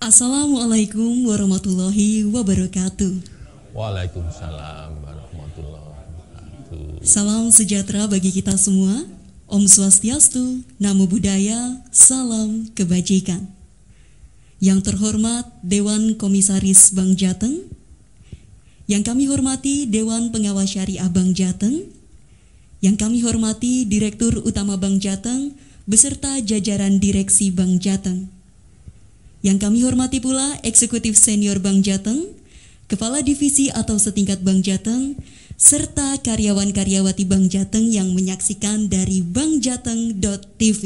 Assalamualaikum warahmatullahi wabarakatuh. Waalaikumsalam warahmatullahi wabarakatuh. Salam sejahtera bagi kita semua. Om Swastiastu, Namo Buddhaya, salam kebajikan. Yang terhormat Dewan Komisaris Bank Jateng, yang kami hormati Dewan Pengawas Syariah Bank Jateng, yang kami hormati Direktur Utama Bank Jateng beserta jajaran Direksi Bank Jateng, yang kami hormati pula Eksekutif Senior Bank Jateng, Kepala Divisi atau setingkat Bank Jateng, serta karyawan-karyawati Bank Jateng yang menyaksikan dari bankjateng.tv.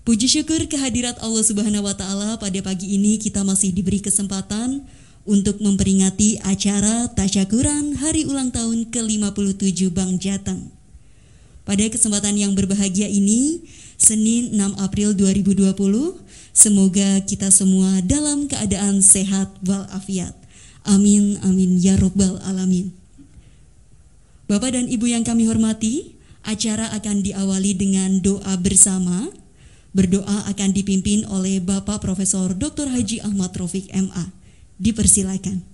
Puji syukur kehadirat Allah Subhanahu wa Ta'ala, pada pagi ini kita masih diberi kesempatan untuk memperingati acara tasyakuran hari ulang tahun ke-57 Bank Jateng. Pada kesempatan yang berbahagia ini, Senin 6 April 2020, semoga kita semua dalam keadaan sehat walafiat. Amin, amin, ya Rabbal Alamin. Bapak dan Ibu yang kami hormati, acara akan diawali dengan doa bersama. Berdoa akan dipimpin oleh Bapak Profesor Dr. Haji Ahmad Raufik MA. Dipersilakan.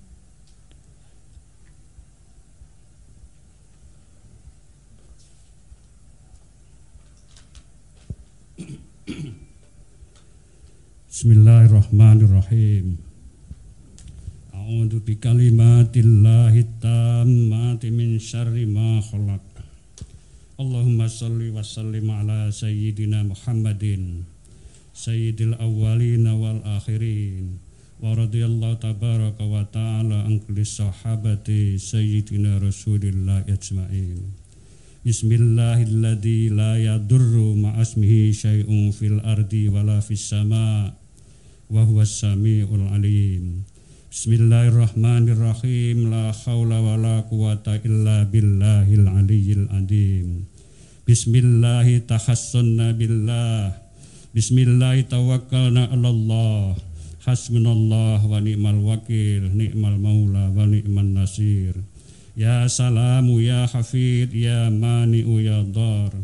Bismillahirrahmanirrahim. A'udzu bikalimatillahi tammati min syarri ma khalaq. Allahumma shalli wa sallim ala sayyidina Muhammadin sayyidil awwalin wal akhirin wa radhiyallahu tabaraka wa ta'ala an kulli sahabati sayyidina Rasulillah ajma'in. Bismillahilladzi la yadurru ma'asmihi syai'un fil ardi wala fis sama' wa huwas samiul alim. Bismillahirrahmanirrahim. La haula wala quwata illa billahil aliyyil azim. Bismillahi tahassunna billah. Bismillahi tawakkalna 'alallah. Hasbunallah wa ni'mal wakil, ni'mal maula wa ni'man nasir. Ya salamu ya hafid ya mani'u ya dar.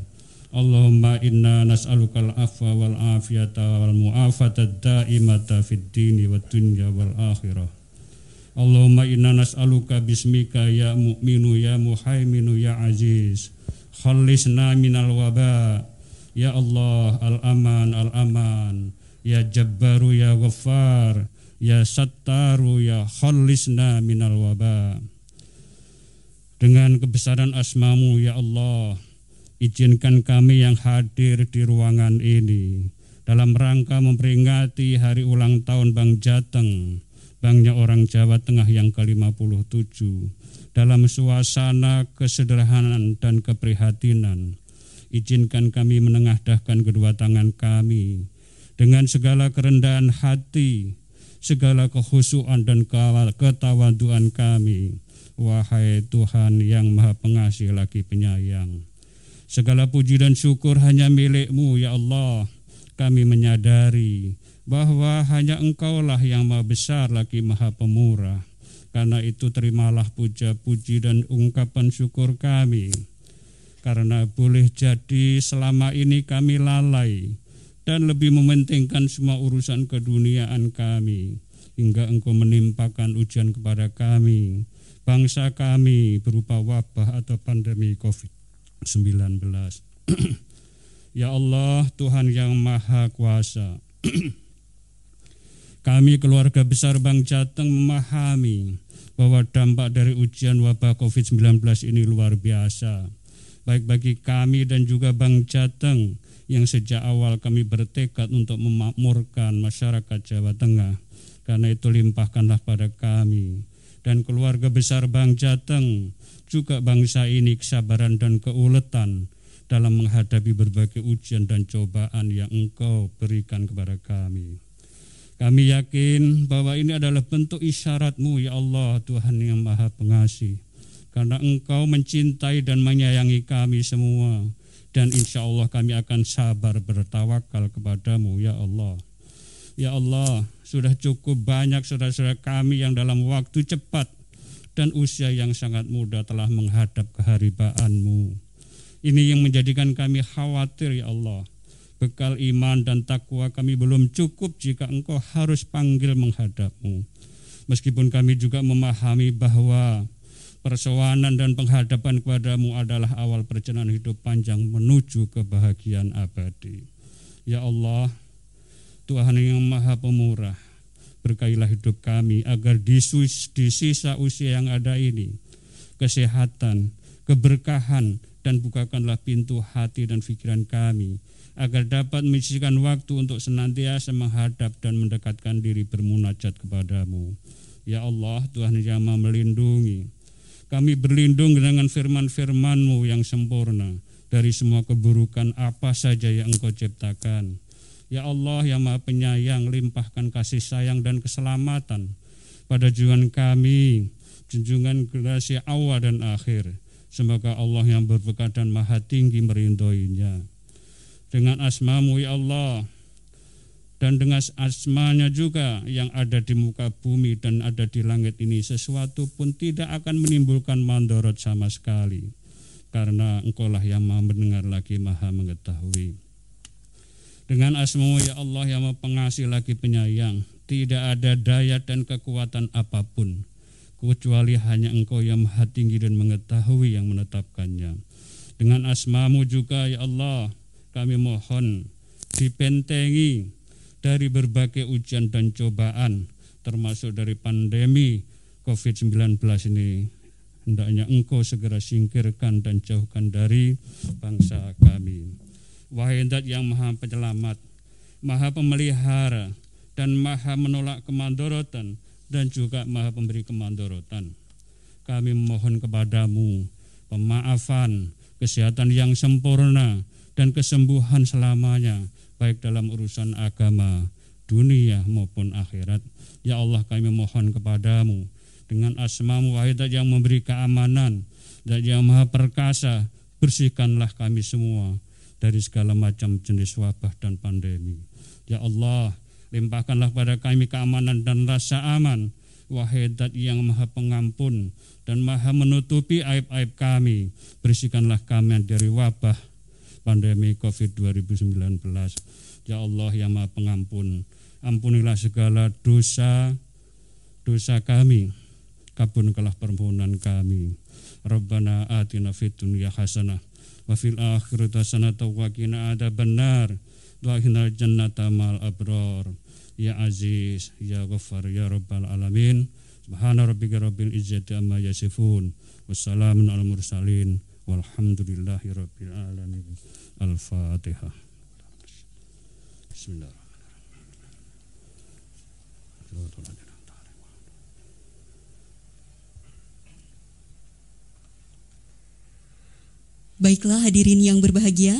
Allahumma inna nas'alukal afwa wal afiyata wal mu'afata da'imata fid dini wad dunya wal akhirah. Allahumma inna nas'aluka bismika ya mu'minu ya muhaiminu ya aziz. Khallisna minal waba. Ya Allah, al-aman al-aman. Ya jabbaru ya ghaffar. Ya sattaru ya khallisna minal waba. Dengan kebesaran asmamu ya Allah, izinkan kami yang hadir di ruangan ini dalam rangka memperingati hari ulang tahun Bank Jateng, Banknya orang Jawa Tengah yang ke-57, dalam suasana kesederhanaan dan keprihatinan. Izinkan kami menengadahkan kedua tangan kami dengan segala kerendahan hati, segala kekhusyuan dan ketawaduan kami. Wahai Tuhan yang Maha Pengasih lagi Penyayang, segala puji dan syukur hanya milik-Mu ya Allah. Kami menyadari bahwa hanya Engkaulah yang Maha Besar lagi Maha Pemurah. Karena itu terimalah puja-puji dan ungkapan syukur kami. Karena boleh jadi selama ini kami lalai dan lebih mementingkan semua urusan keduniaan kami, hingga Engkau menimpakan ujian kepada kami, bangsa kami, berupa wabah atau pandemi COVID-19. Ya Allah, Tuhan yang Maha Kuasa, kami keluarga besar Bank Jateng memahami bahwa dampak dari ujian wabah COVID-19 ini luar biasa, baik bagi kami dan juga Bank Jateng yang sejak awal kami bertekad untuk memakmurkan masyarakat Jawa Tengah. Karena itu limpahkanlah pada kami dan keluarga besar Bank Jateng, juga bangsa ini, kesabaran dan keuletan dalam menghadapi berbagai ujian dan cobaan yang Engkau berikan kepada kami. Kami yakin bahwa ini adalah bentuk isyarat-Mu ya Allah, Tuhan yang Maha Pengasih, karena Engkau mencintai dan menyayangi kami semua, dan insya Allah kami akan sabar bertawakal kepada-Mu ya Allah. Ya Allah, sudah cukup banyak saudara-saudara kami yang dalam waktu cepat dan usia yang sangat muda telah menghadap kehariban-Mu. Ini yang menjadikan kami khawatir ya Allah, bekal iman dan takwa kami belum cukup jika Engkau harus panggil menghadap-Mu. Meskipun kami juga memahami bahwa persoalan dan penghadapan kepada-Mu adalah awal perjalanan hidup panjang menuju kebahagiaan abadi. Ya Allah, Tuhan yang Maha Pemurah, berkahilah hidup kami agar di sisa usia yang ada ini, kesehatan, keberkahan, dan bukakanlah pintu hati dan pikiran kami, agar dapat menyisihkan waktu untuk senantiasa menghadap dan mendekatkan diri bermunajat kepada-Mu. Ya Allah, Tuhan yang Maha melindungi, kami berlindung dengan firman-Firman-Mu yang sempurna dari semua keburukan apa saja yang Engkau ciptakan. Ya Allah yang Maha Penyayang, limpahkan kasih sayang dan keselamatan pada junjungan kami, junjungan generasi awal dan akhir. Semoga Allah yang berbakat dan Maha Tinggi meridhoinya. Dengan asma-Mu ya Allah, dan dengan asma-Nya juga yang ada di muka bumi dan ada di langit ini, sesuatu pun tidak akan menimbulkan mandorot sama sekali, karena Engkaulah yang Maha mendengar lagi Maha mengetahui. Dengan asma-Mu ya Allah yang Maha Pengasih lagi Penyayang, tidak ada daya dan kekuatan apapun kecuali hanya Engkau yang Maha Tinggi dan mengetahui yang menetapkannya. Dengan asma-Mu juga ya Allah, kami mohon dibentengi dari berbagai ujian dan cobaan, termasuk dari pandemi COVID-19 ini. Hendaknya Engkau segera singkirkan dan jauhkan dari bangsa kami. Wahai Zat yang Maha Penyelamat, Maha Pemelihara, dan Maha menolak kemandorotan, dan juga Maha Pemberi kemandorotan, kami memohon kepada-Mu pemaafan, kesehatan yang sempurna, dan kesembuhan selamanya, baik dalam urusan agama, dunia maupun akhirat. Ya Allah, kami mohon kepada-Mu dengan asma-Mu wahai Zat yang memberi keamanan, Zat yang Maha Perkasa, bersihkanlah kami semua dari segala macam jenis wabah dan pandemi. Ya Allah, limpahkanlah pada kami keamanan dan rasa aman, wahai Zat yang Maha Pengampun dan Maha menutupi aib-aib kami. Bersihkanlah kami dari wabah pandemi COVID-19. Ya Allah yang Maha Pengampun, ampunilah segala dosa kami, kabulkanlah permohonan kami. Rabbana atina fid dunya hasanah wa fil akhirati hasanah wa qina adzabannar wa qina jannata mal abrar. Ya Aziz, Ya Ghaffar, Ya Rabbal Alamin. Subhana rabbika rabbil izzati amma yasifun. Wassalamun ala mursalin. Walhamdulillahi rabbil alamin. Al-Fatihah. Bismillahirrahmanirrahim. Baiklah hadirin yang berbahagia,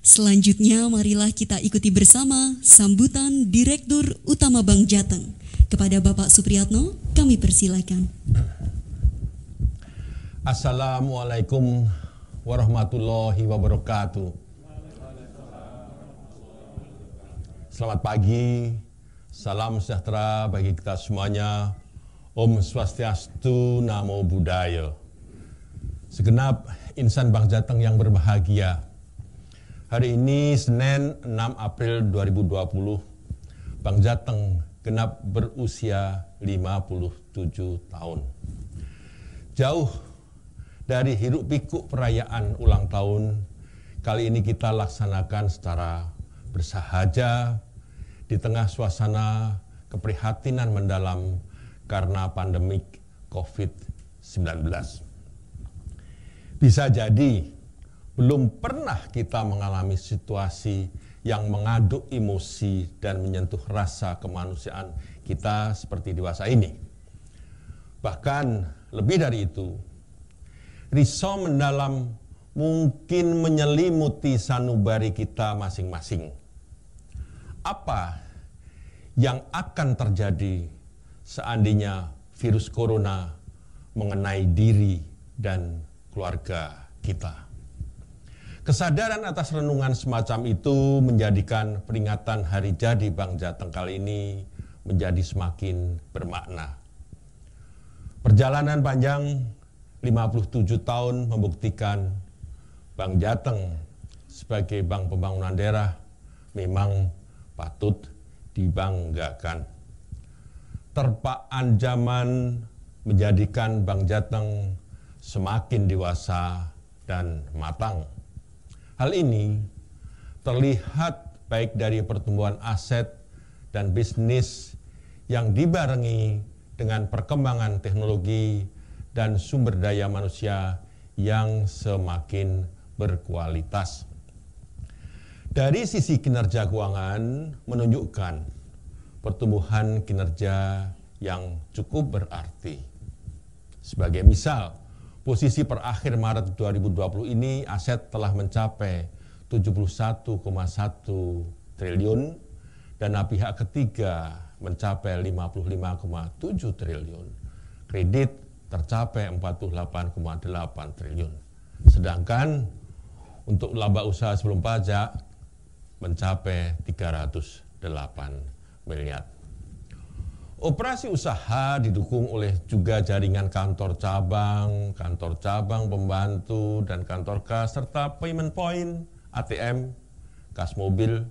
selanjutnya marilah kita ikuti bersama sambutan Direktur Utama Bank Jateng. Kepada Bapak Supriyatno, kami persilakan. Assalamualaikum warahmatullahi wabarakatuh. Selamat pagi, salam sejahtera bagi kita semuanya. Om Swastiastu, Namo Buddhaya. Segenap insan Bank Jateng yang berbahagia, hari ini Senin 6 April 2020, Bank Jateng genap berusia 57 tahun. Jauh dari hiruk pikuk perayaan ulang tahun, kali ini kita laksanakan secara bersahaja di tengah suasana keprihatinan mendalam karena pandemik COVID-19. Bisa jadi belum pernah kita mengalami situasi yang mengaduk emosi dan menyentuh rasa kemanusiaan kita seperti dewasa ini. Bahkan lebih dari itu, risau mendalam mungkin menyelimuti sanubari kita masing-masing. Apa yang akan terjadi seandainya virus corona mengenai diri dan keluarga kita? Kesadaran atas renungan semacam itu menjadikan peringatan Hari Jadi Bank Jateng kali ini menjadi semakin bermakna. Perjalanan panjang 57 tahun membuktikan Bank Jateng sebagai bank pembangunan daerah memang patut dibanggakan. Terpaan zaman menjadikan Bank Jateng semakin dewasa dan matang. Hal ini terlihat baik dari pertumbuhan aset dan bisnis yang dibarengi dengan perkembangan teknologi dan sumber daya manusia yang semakin berkualitas. Dari sisi kinerja keuangan menunjukkan pertumbuhan kinerja yang cukup berarti. Sebagai misal, posisi per akhir Maret 2020 ini aset telah mencapai 71,1 triliun, dana pihak ketiga mencapai 55,7 triliun, kredit tercapai 48,8 triliun. Sedangkan untuk laba usaha sebelum pajak mencapai 308 miliar. Operasi usaha didukung oleh juga jaringan kantor cabang pembantu, dan kantor kas, serta payment point, ATM, kas mobil,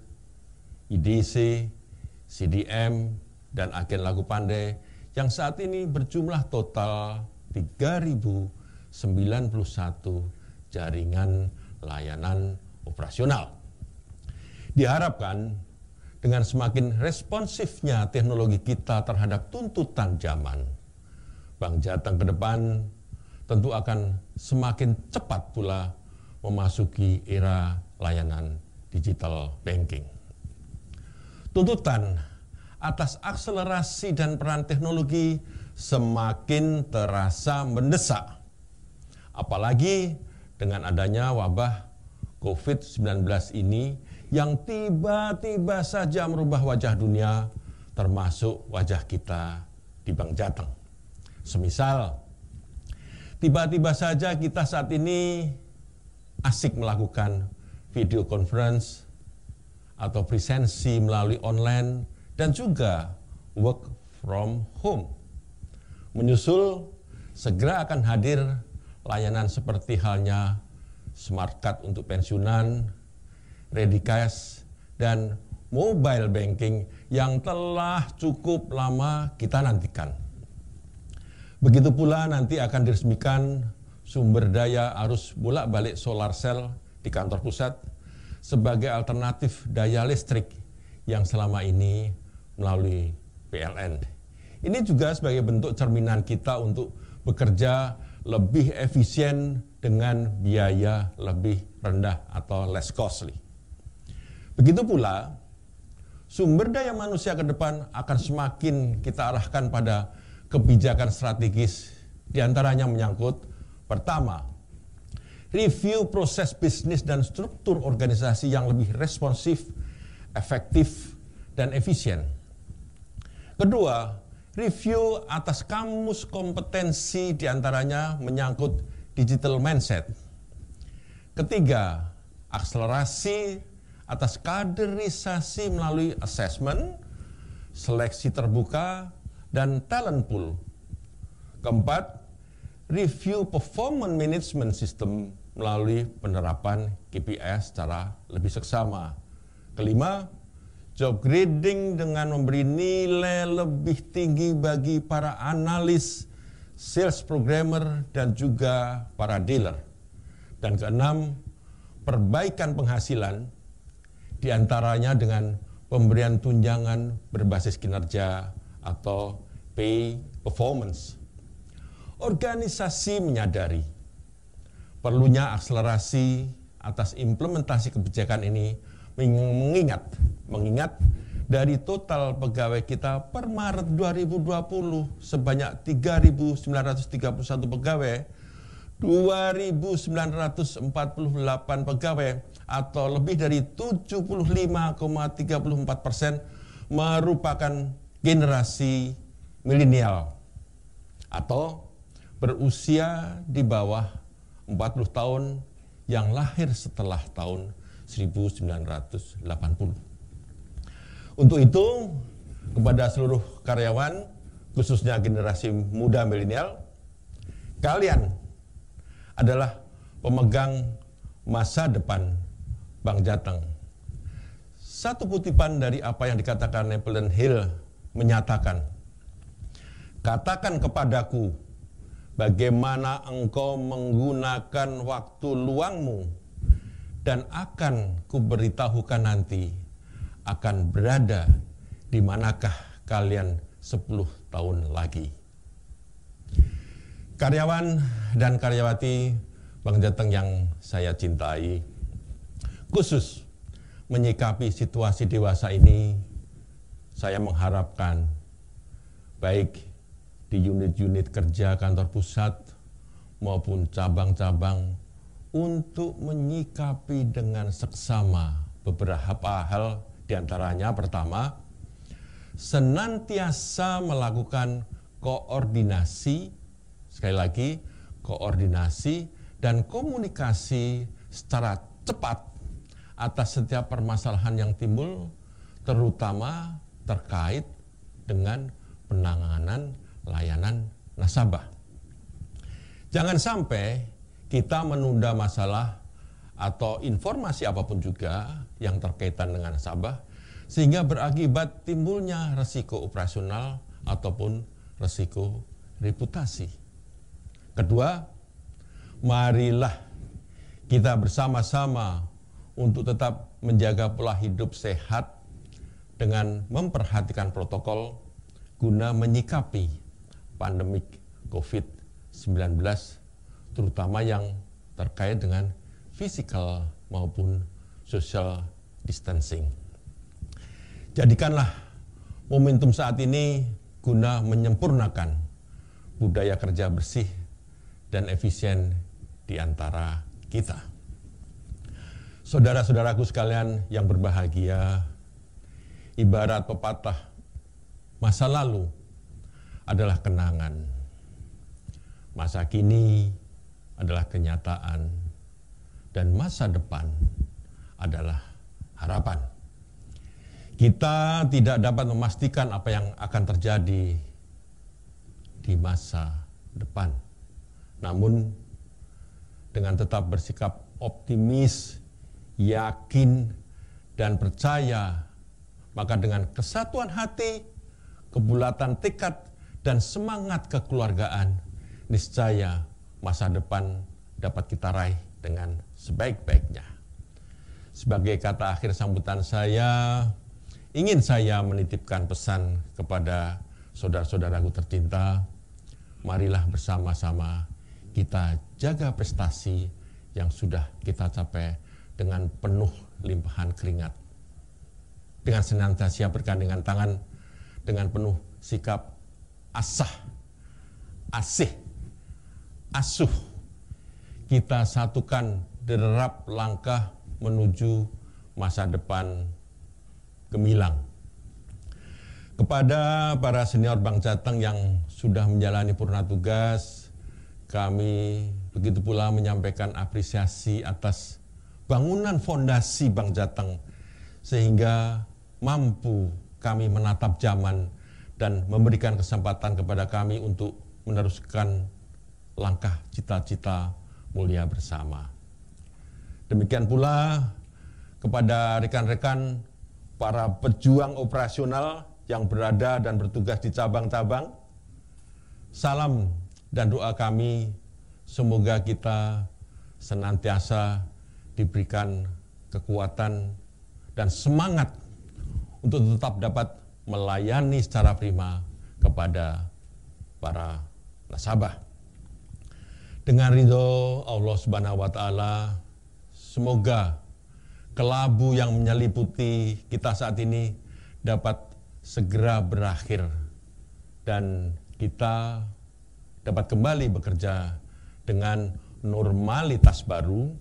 IDC, CDM, dan agen laku pandai yang saat ini berjumlah total 3.091 jaringan layanan operasional. Diharapkan dengan semakin responsifnya teknologi kita terhadap tuntutan zaman, Bank Jateng ke depan tentu akan semakin cepat pula memasuki era layanan digital banking. Tuntutan atas akselerasi dan peran teknologi semakin terasa mendesak. Apalagi dengan adanya wabah COVID-19 ini yang tiba-tiba saja merubah wajah dunia, termasuk wajah kita di Bank Jateng. Semisal, tiba-tiba saja kita saat ini asik melakukan video conference atau presensi melalui online dan juga work from home. Menyusul, segera akan hadir layanan seperti halnya smart card untuk pensiunan, ready cash, dan mobile banking yang telah cukup lama kita nantikan. Begitu pula nanti akan diresmikan sumber daya arus bolak-balik solar cell di kantor pusat sebagai alternatif daya listrik yang selama ini melalui PLN. Ini juga sebagai bentuk cerminan kita untuk bekerja lebih efisien dengan biaya lebih rendah atau less costly. Begitu pula, sumber daya manusia ke depan akan semakin kita arahkan pada kebijakan strategis, diantaranya menyangkut pertama, review proses bisnis dan struktur organisasi yang lebih responsif, efektif, dan efisien. Kedua, review atas kamus kompetensi, diantaranya menyangkut digital mindset. Ketiga, akselerasi atas kaderisasi melalui assessment, seleksi terbuka, dan talent pool. Keempat, review performance management system melalui penerapan KPI secara lebih seksama. Kelima, job grading dengan memberi nilai lebih tinggi bagi para analis, sales programmer, dan juga para dealer. Dan keenam, perbaikan penghasilan, diantaranya dengan pemberian tunjangan berbasis kinerja atau pay performance. Organisasi menyadari perlunya akselerasi atas implementasi kebijakan ini, mengingat dari total pegawai kita per Maret 2020 sebanyak 3.931 pegawai, 2.948 pegawai atau lebih dari 75,34% merupakan generasi milenial atau berusia di bawah 40 tahun yang lahir setelah tahun 1980. Untuk itu, kepada seluruh karyawan, khususnya generasi muda milenial, kalian adalah pemegang masa depan Bank Jateng. satu kutipan dari apa yang dikatakan Napoleon Hill menyatakan, "Katakan kepadaku, bagaimana engkau menggunakan waktu luangmu, dan akan kuberitahukan nanti akan berada di manakah kalian 10 tahun lagi." Karyawan dan karyawati Bank Jateng yang saya cintai, khusus menyikapi situasi dewasa ini, saya mengharapkan baik di unit-unit kerja kantor pusat maupun cabang-cabang untuk menyikapi dengan seksama beberapa hal, diantaranya pertama, senantiasa melakukan koordinasi, sekali lagi koordinasi dan komunikasi secara cepat atas setiap permasalahan yang timbul, terutama terkait dengan penanganan layanan nasabah. Jangan sampai kita menunda masalah atau informasi apapun juga yang terkaitan dengan nasabah, sehingga berakibat timbulnya resiko operasional ataupun resiko reputasi. Kedua, marilah kita bersama-sama untuk tetap menjaga pola hidup sehat dengan memperhatikan protokol guna menyikapi pandemik COVID-19, terutama yang terkait dengan physical maupun social distancing. Jadikanlah momentum saat ini guna menyempurnakan budaya kerja bersih dan efisien di antara kita. Saudara-saudaraku sekalian yang berbahagia, ibarat pepatah, masa lalu adalah kenangan, masa kini adalah kenyataan, dan masa depan adalah harapan. Kita tidak dapat memastikan apa yang akan terjadi di masa depan. Namun, dengan tetap bersikap optimis, yakin, dan percaya, maka dengan kesatuan hati, kebulatan tekad, dan semangat kekeluargaan, niscaya masa depan dapat kita raih dengan sebaik-baiknya. Sebagai kata akhir sambutan saya, ingin saya menitipkan pesan kepada saudara-saudaraku tercinta, marilah bersama-sama kita jaga prestasi yang sudah kita capai dengan penuh limpahan keringat. Dengan senantiasa bergandengan tangan, dengan penuh sikap asah, asih, asuh, kita satukan derap langkah menuju masa depan gemilang. Kepada para senior Bank Jateng yang sudah menjalani purna tugas, kami begitu pula menyampaikan apresiasi atas bangunan fondasi Bank Jateng, sehingga mampu kami menatap zaman dan memberikan kesempatan kepada kami untuk meneruskan langkah cita-cita mulia bersama. Demikian pula kepada rekan-rekan para pejuang operasional yang berada dan bertugas di cabang-cabang, salam dan doa kami semoga kita senantiasa diberikan kekuatan dan semangat untuk tetap dapat melayani secara prima kepada para nasabah. Dengan ridho Allah Subhanahu wa Ta'ala, semoga kelabu yang menyeliputi kita saat ini dapat segera berakhir dan kita dapat kembali bekerja dengan normalitas baru,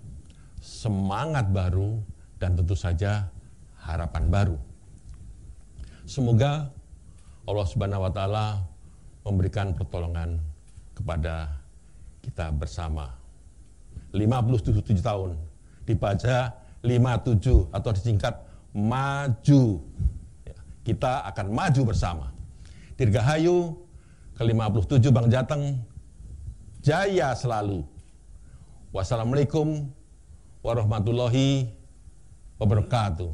semangat baru, dan tentu saja harapan baru. Semoga Allah Subhanahu wa Ta'ala memberikan pertolongan kepada kita bersama. 57 tahun dibaca 57 atau disingkat maju. Kita akan maju bersama. Dirgahayu ke-57 Bank Jateng, jaya selalu. Wassalamualaikum warahmatullahi wabarakatuh.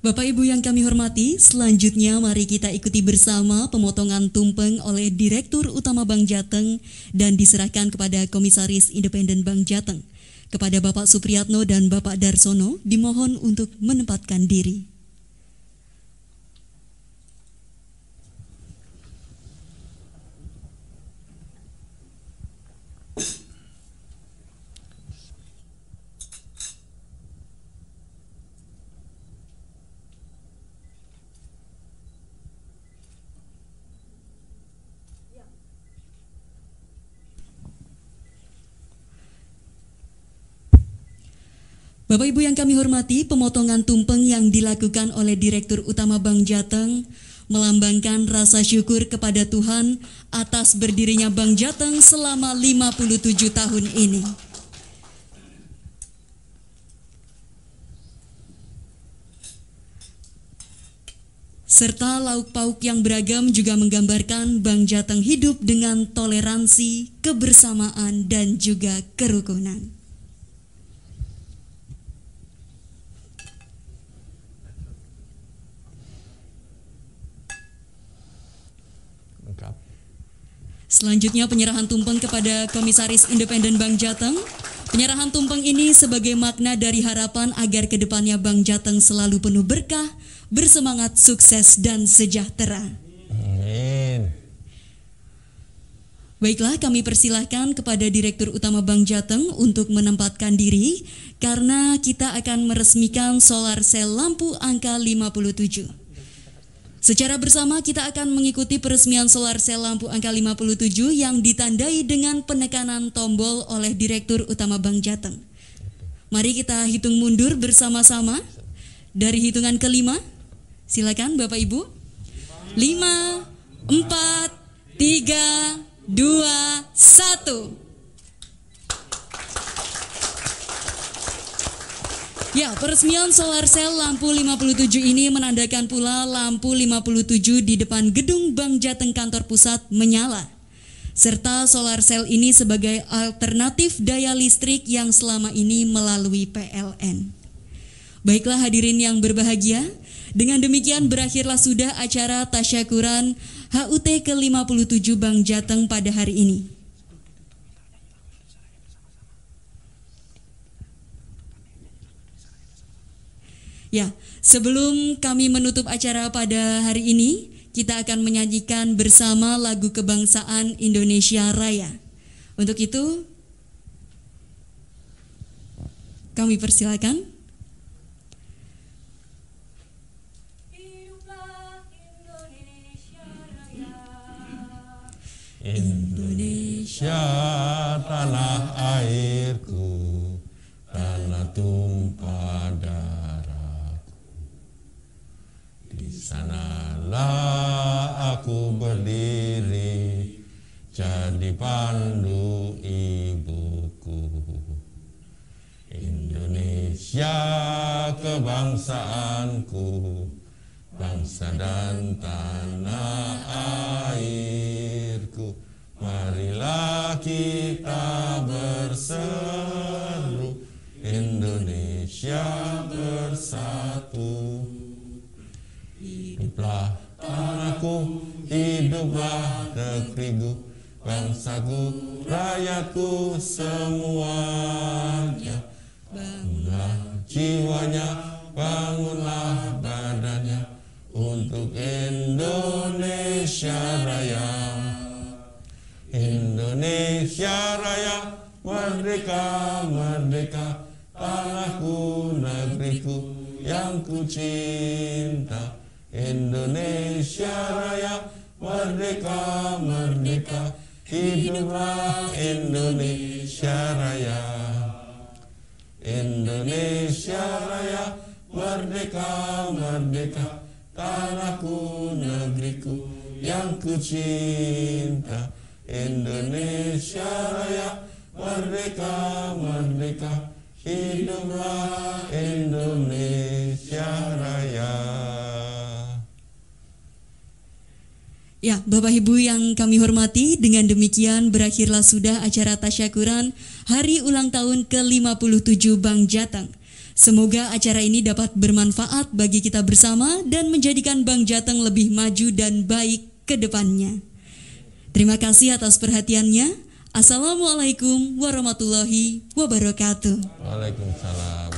Bapak Ibu yang kami hormati, selanjutnya mari kita ikuti bersama pemotongan tumpeng oleh Direktur Utama Bank Jateng dan diserahkan kepada Komisaris Independen Bank Jateng. Kepada Bapak Supriyatno dan Bapak Darsono dimohon untuk menempatkan diri. Bapak Ibu yang kami hormati, pemotongan tumpeng yang dilakukan oleh Direktur Utama Bank Jateng melambangkan rasa syukur kepada Tuhan atas berdirinya Bank Jateng selama 57 tahun ini. Serta lauk pauk yang beragam juga menggambarkan Bank Jateng hidup dengan toleransi, kebersamaan, dan juga kerukunan. Selanjutnya penyerahan tumpeng kepada Komisaris Independen Bank Jateng. Penyerahan tumpeng ini sebagai makna dari harapan agar kedepannya Bank Jateng selalu penuh berkah, bersemangat, sukses, dan sejahtera. Amin. Baiklah, kami persilahkan kepada Direktur Utama Bank Jateng untuk menempatkan diri karena kita akan meresmikan solar cell lampu angka 57. Secara bersama kita akan mengikuti peresmian solar cell lampu angka 57 yang ditandai dengan penekanan tombol oleh Direktur Utama Bank Jateng. Mari kita hitung mundur bersama-sama dari hitungan kelima. Silakan Bapak Ibu. 5, 4, 3, 2, 1. Ya, peresmian solar cell lampu 57 ini menandakan pula lampu 57 di depan gedung Bank Jateng kantor pusat menyala. Serta solar cell ini sebagai alternatif daya listrik yang selama ini melalui PLN. Baiklah hadirin yang berbahagia, dengan demikian berakhirlah sudah acara tasyakuran HUT ke-57 Bank Jateng pada hari ini. Ya, sebelum kami menutup acara pada hari ini, kita akan menyanyikan bersama lagu kebangsaan Indonesia Raya. Untuk itu, kami persilakan. Hiduplah Indonesia Raya. Indonesia tanah airku, tanah tumpah darahku. Di sanalah aku berdiri, jadi pandu ibuku. Indonesia kebangsaanku, bangsa dan tanah airku. Marilah kita berseru, Indonesia bersatu. Hiduplah tanahku, hiduplah negeriku, bangsaku, rakyatku semuanya. Bangunlah jiwanya, bangunlah badannya, untuk Indonesia Raya. Indonesia Raya, merdeka, merdeka, tanahku, negeriku yang ku cinta. Indonesia Raya, merdeka, merdeka, hiduplah Indonesia Raya. Indonesia Raya, merdeka, merdeka, tanahku, negeriku yang ku cinta. Indonesia Raya, merdeka, merdeka, hiduplah Indonesia Raya. Ya, Bapak Ibu yang kami hormati, dengan demikian berakhirlah sudah acara tasyakuran Hari Ulang Tahun ke-57 Bank Jateng. Semoga acara ini dapat bermanfaat bagi kita bersama dan menjadikan Bank Jateng lebih maju dan baik ke depannya. Terima kasih atas perhatiannya. Assalamualaikum warahmatullahi wabarakatuh. Waalaikumsalam.